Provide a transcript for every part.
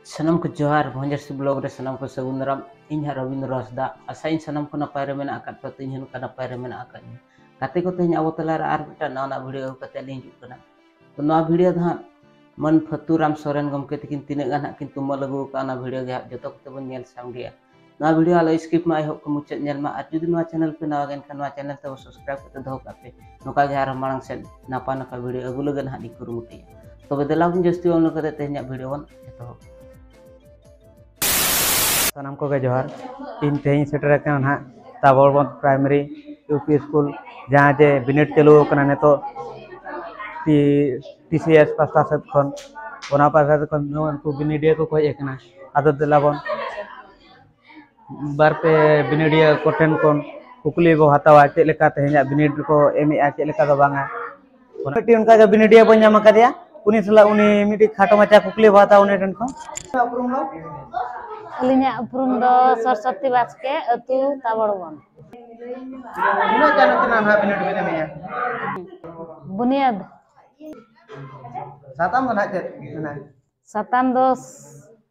Sanam ko johar Bhanjarsi blog re sanam ko sagundaram ᱤᱧ ᱦᱟᱸᱜ ᱨᱚᱵᱤᱱᱫᱨᱚ ᱦᱟᱸᱥᱫᱟ ᱟᱥᱟᱧ ᱥᱟᱱᱟᱢ ᱠᱚ ᱱᱟᱯᱟᱭ ᱨᱮ ᱢᱮᱱᱟᱜ ᱟᱠᱟᱫ ᱯᱮ ᱤᱧ ᱦᱚᱸ ᱱᱚᱝᱠᱟ ᱱᱟᱯᱟᱭ ᱨᱮ ᱢᱮᱱᱟᱜ ᱟᱠᱟᱫᱤᱧᱟ ᱜᱟᱛᱮ ᱠᱚ ᱛᱮᱦᱮᱧ ᱟᱵᱚ ᱛᱟᱞᱟᱨᱮ ᱟᱨ ᱢᱤᱫᱴᱟᱝ ᱱᱟᱣᱟ ᱵᱷᱤᱰᱤᱭᱳ ᱟᱹᱜᱩ ᱠᱟᱛᱮ ᱞᱤᱧ ᱦᱤᱡᱩᱜ ᱠᱟᱱᱟ ᱛᱚ ᱱᱚᱣᱟ ᱵᱷᱤᱰᱤᱭᱳ ᱫᱚ ᱦᱟᱸᱜ ᱢᱟᱱ ᱯᱷᱟᱹᱛᱩᱨᱟᱢ ᱥᱚᱨᱮᱱ ᱜᱚᱢᱠᱮ ᱛᱟᱹᱠᱤᱱ ᱛᱤᱱᱟᱹᱜ ᱜᱟᱱ ᱦᱟᱸᱜ ᱠᱤᱱ ᱛᱩᱢᱟᱹᱞ ᱟᱹᱜᱩ ᱟᱠᱟᱫᱼᱟ ᱚᱱᱟ ᱵᱷᱤᱰᱤᱭᱳ ᱜᱮ ᱦᱟᱸᱜ ᱡᱚᱛᱚ ᱠᱚᱛᱮ ᱵᱚᱱ ᱧᱮᱞ ᱥᱟᱢᱜᱮᱭᱟ ᱱᱚᱣᱟ ᱵᱷᱤᱰᱤᱭᱳ ᱟᱞᱚ ᱥᱠᱤᱯ ᱢᱟ ᱮᱦᱚᱵ ᱠᱷᱚᱱ ᱢᱩᱪᱟᱹᱫ ᱧᱮᱞ ᱢᱟ ᱟᱨ ᱡᱩᱫᱤ ᱱᱚᱣᱟ ᱪᱮᱱᱮᱞ ᱯᱮ ᱱᱟᱣᱟ ᱜᱮ ᱮᱱᱠᱷᱟन ᱱᱚᱣᱟ ᱪᱮᱱᱮᱞ ᱛᱮ ᱥᱟᱵᱥᱠᱨᱟइब ᱠᱟᱛᱮ ᱫᱚᱦᱚ ᱠᱟᱜ ᱯᱮ ᱱᱚᱝᱠᱟ ᱜᱮ ᱟᱨᱦᱚᱸ ᱢᱟᱲᱟᱝ ᱥᱮᱫ ᱱᱟᱯᱟᱭ ᱱᱟᱯᱟᱭ ᱵᱷᱤᱰᱤᱭᱳ ᱟᱹᱜᱩ ᱞᱟᱹᱜᱤᱫ ᱦᱟᱸᱜ ᱞᱤᱧ ᱠᱩᱨᱩᱢᱩᱴᱩᱭᱟ ᱛᱚᱵᱮ ᱫᱮᱞᱟ ᱵᱚᱱ ᱡᱟᱹᱥᱛᱤ ᱵᱟᱝ ᱠᱟᱛᱮ ᱛᱮᱦᱮᱧᱟᱜ ᱵᱷᱤᱰᱤᱭᱳ ᱵᱚᱱ ᱮᱛᱚᱦᱚᱵ सानाम को जोहार इन तेज सेटर हाँ ताबड़बंद प्राइमरी यूपी स्कूल जहाँ जे बिनिट चालू नितो TCS पास्ता सेद खन पास्ता खन उनको बिनिडिया को हजना आदो दिलाबन बारपे बिनिडिया को ठेन खन कुकली बो हतावा चेलेका तेहना बिनिड को एमेआ चेलेका दो बांगा उनका बिनिडिया बन नाम कदिया उनी सला उनी मिडी खाटो माचा कुकली बो हतावा उनी ठेन खन Alinya uprum do Saraswati Baske atu Taborwan. Dino jano kenal ha binid bina meya. Bunyad. Satam kan aja na. Satam dos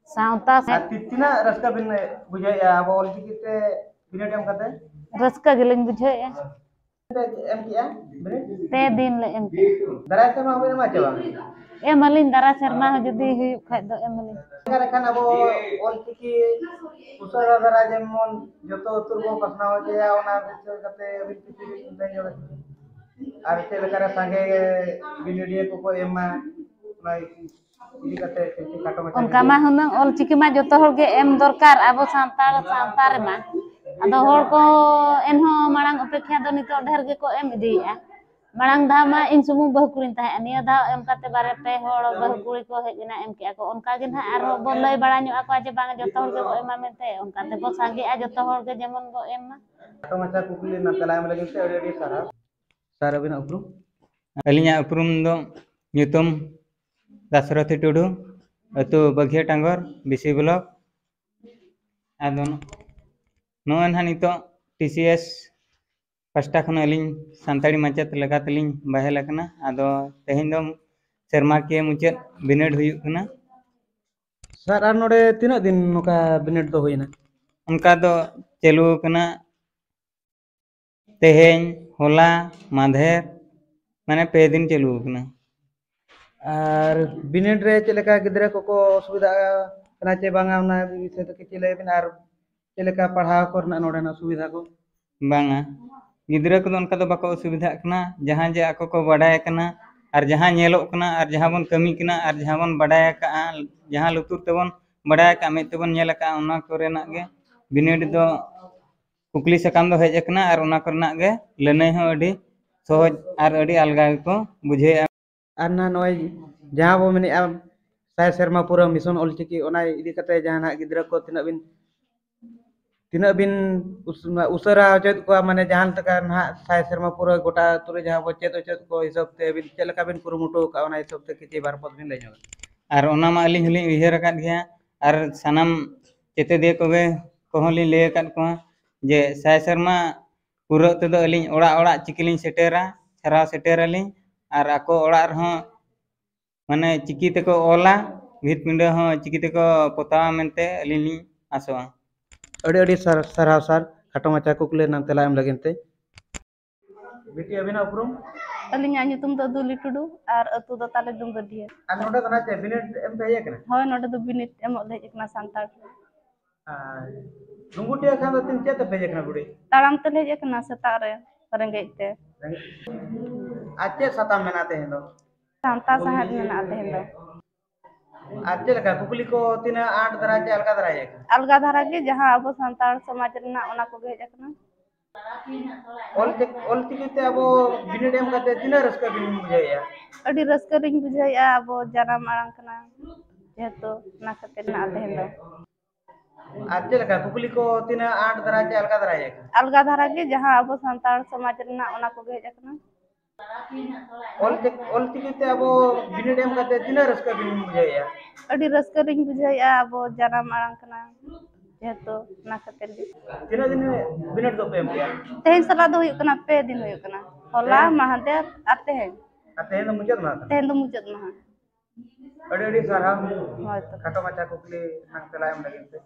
sauta Tina raska bin bujaya ya awal kita binid em kata. raska geling bujaya. Em kia binid. Pe din le em. Darai sama apa nama coba? Emalin dara serna jadi huyuk khay do emalin. Kan abo all kiki usara dara jemon joto turbo pasnaw jaya ona bichar kate abin kiki nanya ar chelekara sange binidie ko emma nai ini kate kiki kato macam Onka ma hunang ol chiki ma joto hol ge em dorkar abo santar re ma ado hol ko enho marang opekha do nito dher ge ko em idiya marang dha ma in sumu bahu kurin tahe ania dha em kate bare pe hol bahu kuri ko hejna em ke ako onka ge na arho bo lay bara nyu ako je bang joto hol ge ko ema mente onka te bo sange a joto hol ge jemon go emma kato macam kukuli na telam lagi te adi sarap sarabin uprum Alinya uprum do nyutum Dasarathi Tudu atu Baghia Tangor BC Block adon noan hanito TCS pasta khon alin santari macet legatling bahel akana ado tehin do serma ke muchet bined huyuk kana sar ar node tina din noka binid do hoina unka do celu kana tehen hola madher mane pe din celu kana ar binid re cheleka gidra ko suvidha kana che banga na se to kichile bin ar cheleka padhaw korna node na suvidha ko banga gidra ko onka do bako asubidha kana jahan je ako ko baday kana ar jahan nyelok kana ar jahan bon kami kana ar jahan bon baday ka jahan lutur tebon baday ka me tebon nyel ka ona korena ge binid do kukli sakam do hej kana ar ona korena ge lenai ho adi sohoj ar adi alga ko bujhe arna noy jahan bo meni am saya serma pura mission olchiki ona idi kate jahan gidra ko tina bin usara chet ko mane jahan taka na saya serma pura gota turi jahan bo chet ko hisab te bin chelaka bin kurumuto ka ona hisab te kichi bar pot bin leño ar ona ma alin huli uher akat gya ar sanam chete de koge kohon li le akat ko je saya serma pura te do alin ora chikilin setera chara seteralin ar ako ora rho mane chiki te ko ola bhit pinda ho chiki te ko potawa mente alin li asoa adi sarhaw sar khato macha kukle nam tela em laginte beti abina uprum alinya nyutum do Duli Tudu ar atu do Tale Dum Gadia an noda kana che binit em peye kana hoy node do binit emok le ikna santar dungutia khan do tin che te peye kana budi taram te le ikna setar re rengej te ache satam menate hendo santa sahat mena te hendo ache leka kukuli ko tina 8 dara che alga dhara ge jaha abo santar samaj rena ona ko ge ekna ol tikite abo binit em kate tina raska bin bujaya adi raska ring bujaya abo janam arang kana jeto na khatir na te hendo ache leka kukuli ko tina 8 dara che alga dhara ge jaha abo santar samaj rena ona ko ge ekna ol tikite abo binit em kate tina raska bin bujaya adi raska ring bujaya abo janam arang kana jeto na khatir ge tina din binit do pe em ya tehin sala do huyuk kana pe din huyuk kana hola mahader ate hen ate hendo mujat na tehin do mujud maha ᱟᱹᱰᱤ ᱟᱹᱰᱤ ᱥᱟᱨᱦᱟᱣ ᱦᱳᱭᱛᱚ ᱠᱷᱟᱴᱚ ᱢᱟᱪᱷᱟ ᱠᱩᱠᱞᱤ ᱱᱟᱝ ᱛᱮᱞᱟ ᱮᱢ ᱞᱟᱹᱜᱤᱫ ᱛᱮ